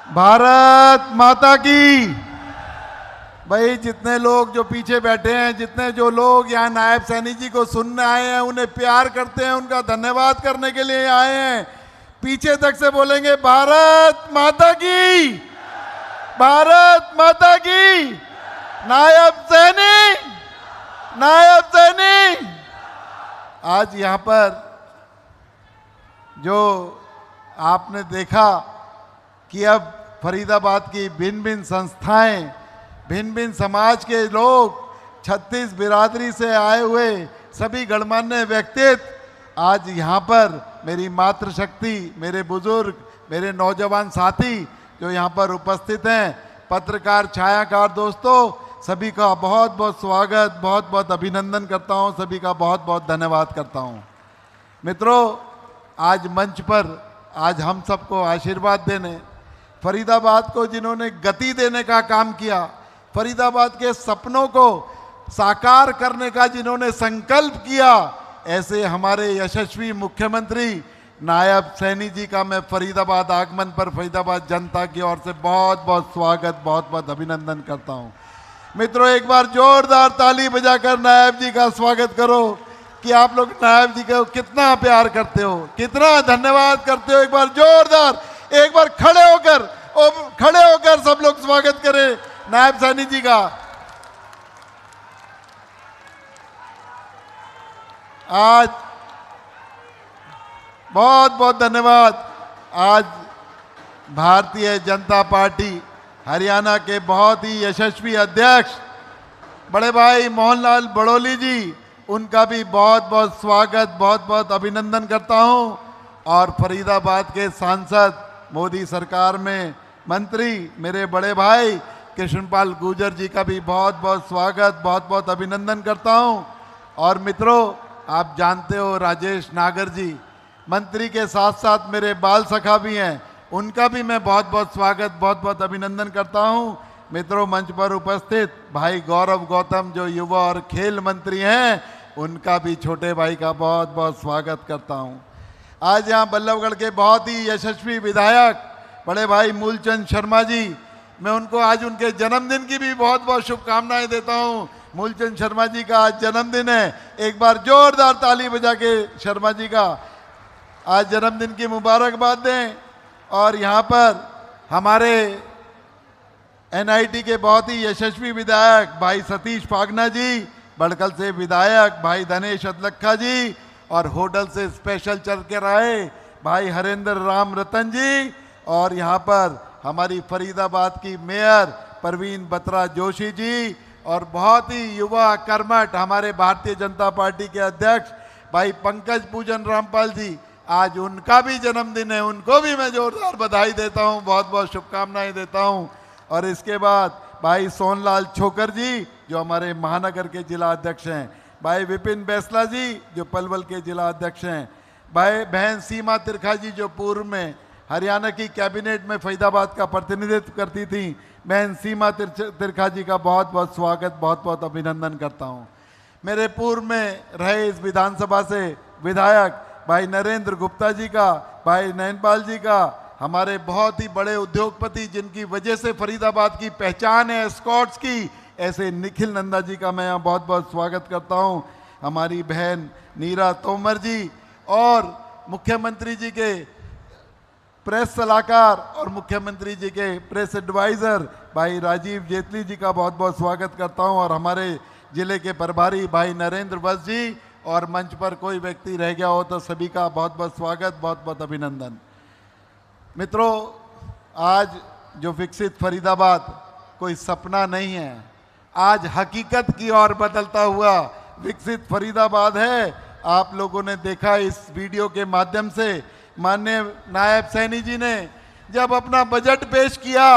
भारत माता की। भाई जितने लोग जो पीछे बैठे हैं, जितने जो लोग यहाँ नायब सैनी जी को सुनने आए हैं, उन्हें प्यार करते हैं, उनका धन्यवाद करने के लिए आए हैं। पीछे तक से बोलेंगे भारत माता की, भारत माता की। नायब सैनी, नायब सैनी। आज यहाँ पर जो आपने देखा कि अब फरीदाबाद की भिन्न भिन्न संस्थाएं, भिन्न भिन्न समाज के लोग, 36 बिरादरी से आए हुए सभी गणमान्य व्यक्तित्व आज यहाँ पर मेरी मातृशक्ति, मेरे बुजुर्ग, मेरे नौजवान साथी जो यहाँ पर उपस्थित हैं, पत्रकार, छायाकार दोस्तों, सभी का बहुत बहुत स्वागत, बहुत बहुत अभिनंदन करता हूँ, सभी का बहुत बहुत धन्यवाद करता हूँ। मित्रों, आज मंच पर आज हम सबको आशीर्वाद देने, फरीदाबाद को जिन्होंने गति देने का काम किया, फरीदाबाद के सपनों को साकार करने का जिन्होंने संकल्प किया, ऐसे हमारे यशस्वी मुख्यमंत्री नायब सैनी जी का मैं फरीदाबाद आगमन पर फरीदाबाद जनता की ओर से बहुत बहुत स्वागत, बहुत बहुत अभिनंदन करता हूं। मित्रों, एक बार जोरदार ताली बजाकर नायब जी का स्वागत करो कि आप लोग नायब जी को कितना प्यार करते हो, कितना धन्यवाद करते हो। एक बार जोरदार, एक बार खड़े होकर सब लोग स्वागत करें नायब सैनी जी का। आज बहुत बहुत धन्यवाद। आज भारतीय जनता पार्टी हरियाणा के बहुत ही यशस्वी अध्यक्ष बड़े भाई मोहनलाल बड़ोली जी, उनका भी बहुत बहुत स्वागत, बहुत बहुत अभिनंदन करता हूं। और फरीदाबाद के सांसद, मोदी सरकार में मंत्री मेरे बड़े भाई कृष्णपाल गुर्जर जी का भी बहुत बहुत स्वागत, बहुत बहुत अभिनंदन करता हूं। और मित्रों, आप जानते हो राजेश नागर जी मंत्री के साथ साथ मेरे बाल सखा भी हैं, उनका भी मैं बहुत बहुत स्वागत, बहुत बहुत अभिनंदन करता हूं। मित्रों, मंच पर उपस्थित भाई गौरव गौतम जो युवा और खेल मंत्री हैं, उनका भी छोटे भाई का बहुत बहुत स्वागत करता हूं। आज यहाँ बल्लभगढ़ के बहुत ही यशस्वी विधायक बड़े भाई मूलचंद शर्मा जी, मैं उनको आज उनके जन्मदिन की भी बहुत बहुत शुभकामनाएं देता हूं। मूलचंद शर्मा जी का आज जन्मदिन है, एक बार जोरदार ताली बजा के शर्मा जी का आज जन्मदिन की मुबारकबाद दें। और यहाँ पर हमारे एनआईटी के बहुत ही यशस्वी विधायक भाई सतीश फागना जी, बड़कल से विधायक भाई धनेश अदलखा जी, और होडल से स्पेशल चल के आए भाई हरेंद्र राम रतन जी, और यहाँ पर हमारी फरीदाबाद की मेयर परवीन बत्रा जोशी जी, और बहुत ही युवा कर्मठ हमारे भारतीय जनता पार्टी के अध्यक्ष भाई पंकज पूजन रामपाल जी, आज उनका भी जन्मदिन है, उनको भी मैं जोरदार बधाई देता हूं, बहुत बहुत शुभकामनाएं देता हूं। और इसके बाद भाई सोनलाल छोकर जी जो हमारे महानगर के जिला अध्यक्ष हैं, भाई विपिन बैसला जी जो पलवल के जिला अध्यक्ष हैं, भाई बहन सीमा तिरखा जी जो पूर्व में हरियाणा की कैबिनेट में फरीदाबाद का प्रतिनिधित्व करती थी, बहन सीमा तिरखा जी का बहुत बहुत स्वागत, बहुत बहुत अभिनंदन करता हूं। मेरे पूर्व में रहे इस विधानसभा से विधायक भाई नरेंद्र गुप्ता जी का, भाई नयनपाल जी का, हमारे बहुत ही बड़े उद्योगपति जिनकी वजह से फरीदाबाद की पहचान है एस्कॉर्ट्स की, ऐसे निखिल नंदा जी का मैं यहाँ बहुत बहुत स्वागत करता हूँ। हमारी बहन नीरा तोमर जी, और मुख्यमंत्री जी के प्रेस सलाहकार और मुख्यमंत्री जी के प्रेस एडवाइज़र भाई राजीव जेटली जी का बहुत बहुत स्वागत करता हूं। और हमारे जिले के प्रभारी भाई नरेंद्र वत्स जी, और मंच पर कोई व्यक्ति रह गया हो तो सभी का बहुत बहुत स्वागत, बहुत बहुत अभिनंदन। मित्रों, आज जो विकसित फरीदाबाद कोई सपना नहीं है, आज हकीकत की ओर बदलता हुआ विकसित फरीदाबाद है। आप लोगों ने देखा इस वीडियो के माध्यम से, माननीय नायब सैनी जी ने जब अपना बजट पेश किया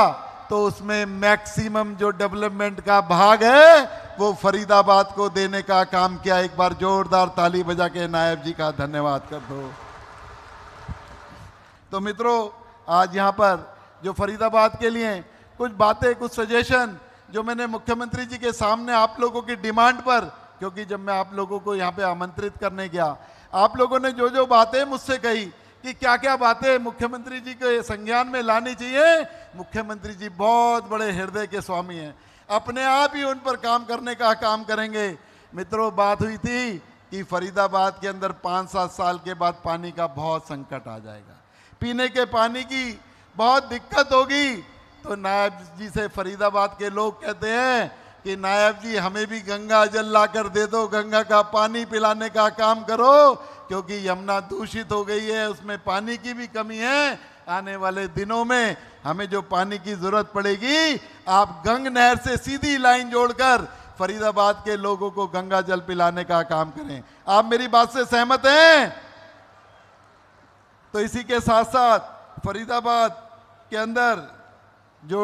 तो उसमें मैक्सिमम जो डेवलपमेंट का भाग है वो फरीदाबाद को देने का काम किया। एक बार जोरदार ताली बजा के नायब जी का धन्यवाद कर दो। तो मित्रों, आज यहाँ पर जो फरीदाबाद के लिए कुछ बातें, कुछ सजेशन जो मैंने मुख्यमंत्री जी के सामने आप लोगों की डिमांड पर, क्योंकि जब मैं आप लोगों को यहाँ पे आमंत्रित करने गया, आप लोगों ने जो जो बातें मुझसे कही कि क्या क्या बातें मुख्यमंत्री जी के संज्ञान में लानी चाहिए मुख्यमंत्री जी बहुत बड़े हृदय के स्वामी हैं, अपने आप ही उन पर काम करने का काम करेंगे। मित्रों, बात हुई थी कि फरीदाबाद के अंदर 5-7 साल के बाद पानी का बहुत संकट आ जाएगा, पीने के पानी की बहुत दिक्कत होगी। तो नायब जी से फरीदाबाद के लोग कहते हैं कि नायब जी हमें भी गंगा जल ला कर दे दो, गंगा का पानी पिलाने का काम करो, क्योंकि यमुना दूषित हो गई है, उसमें पानी की भी कमी है। आने वाले दिनों में हमें जो पानी की जरूरत पड़ेगी, आप गंग नहर से सीधी लाइन जोड़कर फरीदाबाद के लोगों को गंगा जल पिलाने का काम करें। आप मेरी बात से सहमत हैं? तो इसी के साथ साथ फरीदाबाद के अंदर जो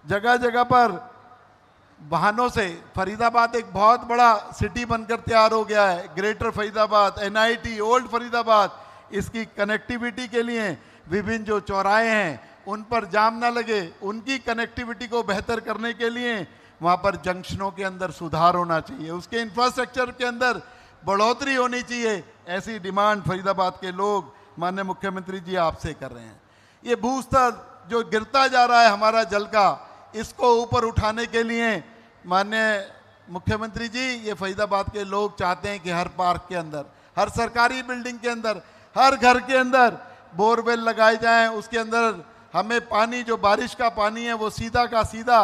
जगह जगह पर वाहनों से फरीदाबाद एक बहुत बड़ा सिटी बनकर तैयार हो गया है। Greater Faridabad, NIT, old Faridabad, इसकी कनेक्टिविटी के लिए विभिन्न जो चौराहे हैं उन पर जाम ना लगे, उनकी कनेक्टिविटी को बेहतर करने के लिए वहाँ पर जंक्शनों के अंदर सुधार होना चाहिए, उसके इंफ्रास्ट्रक्चर के अंदर बढ़ोतरी होनी चाहिए। ऐसी डिमांड फरीदाबाद के लोग माननीय मुख्यमंत्री जी आपसे कर रहे हैं। ये भूस्तर जो गिरता जा रहा है हमारा जल का, इसको ऊपर उठाने के लिए माननीय मुख्यमंत्री जी, ये फरीदाबाद के लोग चाहते हैं कि हर पार्क के अंदर, हर सरकारी बिल्डिंग के अंदर, हर घर के अंदर बोरवेल लगाए जाएं, उसके अंदर हमें पानी जो बारिश का पानी है वो सीधा का सीधा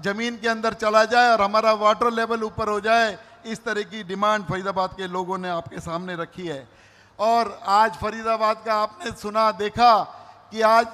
जमीन के अंदर चला जाए और हमारा वाटर लेवल ऊपर हो जाए। इस तरह की डिमांड फरीदाबाद के लोगों ने आपके सामने रखी है। और आज फरीदाबाद का आपने सुना देखा कि आज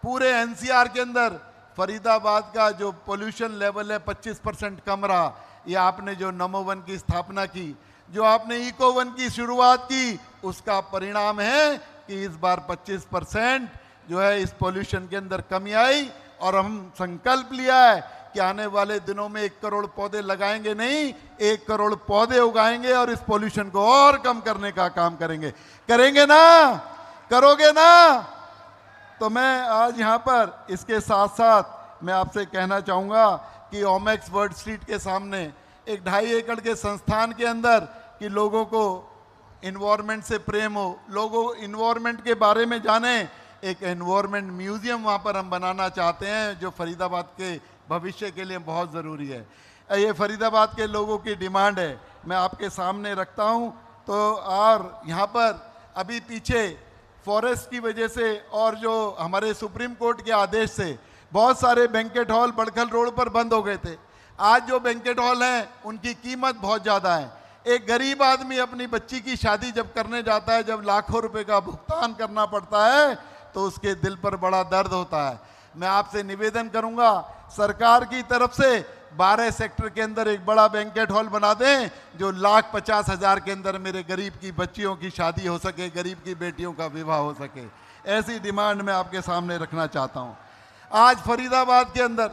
पूरे एनसीआर के अंदर फरीदाबाद का जो पोल्यूशन लेवल है 25% कम रहा। ये आपने जो नमो वन की स्थापना की, जो आपने इको वन की शुरुआत की, उसका परिणाम है कि इस बार 25% जो है इस पोल्यूशन के अंदर कमी आई। और हम संकल्प लिया है कि आने वाले दिनों में 1 करोड़ पौधे लगाएंगे, नहीं 1 करोड़ पौधे उगाएंगे और इस पोल्यूशन को और कम करने का काम करेंगे। करेंगे ना? करोगे ना? तो मैं आज यहाँ पर इसके साथ साथ मैं आपसे कहना चाहूँगा कि ओमेक्स वर्ल्ड स्ट्रीट के सामने एक 2.5 एकड़ के संस्थान के अंदर कि लोगों को इन्वायरमेंट से प्रेम हो, लोगों इन्वायरमेंट के बारे में जाने, एक एनवायरमेंट म्यूजियम वहाँ पर हम बनाना चाहते हैं, जो फरीदाबाद के भविष्य के लिए बहुत ज़रूरी है। ये फरीदाबाद के लोगों की डिमांड है, मैं आपके सामने रखता हूँ। तो और यहाँ पर अभी पीछे फॉरेस्ट की वजह से और जो हमारे सुप्रीम कोर्ट के आदेश से बहुत सारे बैंकेट हॉल बड़खल रोड पर बंद हो गए थे। आज जो बैंकेट हॉल हैं उनकी कीमत बहुत ज़्यादा है। एक गरीब आदमी अपनी बच्ची की शादी जब करने जाता है, जब लाखों रुपए का भुगतान करना पड़ता है, तो उसके दिल पर बड़ा दर्द होता है। मैं आपसे निवेदन करूंगा, सरकार की तरफ से 12 सेक्टर के अंदर एक बड़ा बैंकेट हॉल बना दें, जो 1,50,000 के अंदर मेरे गरीब की बच्चियों की शादी हो सके, गरीब की बेटियों का विवाह हो सके। ऐसी डिमांड मैं आपके सामने रखना चाहता हूं। आज फरीदाबाद के अंदर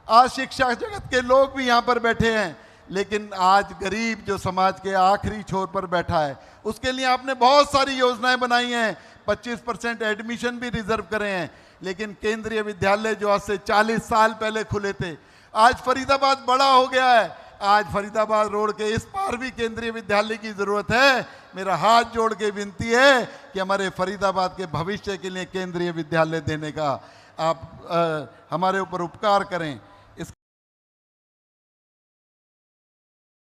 आज शिक्षा जगत के लोग भी यहाँ पर बैठे हैं, लेकिन आज गरीब जो समाज के आखिरी छोर पर बैठा है, उसके लिए आपने बहुत सारी योजनाएं बनाई हैं। 25% एडमिशन भी रिजर्व करे हैं, लेकिन केंद्रीय विद्यालय जो आज से 40 साल पहले खुले थे, आज फरीदाबाद बड़ा हो गया है। आज फरीदाबाद रोड के इस पार भी केंद्रीय विद्यालय की जरूरत है। मेरा हाथ जोड़ के विनती है कि हमारे फरीदाबाद के भविष्य के लिए केंद्रीय विद्यालय देने का आप हमारे ऊपर उपकार करें।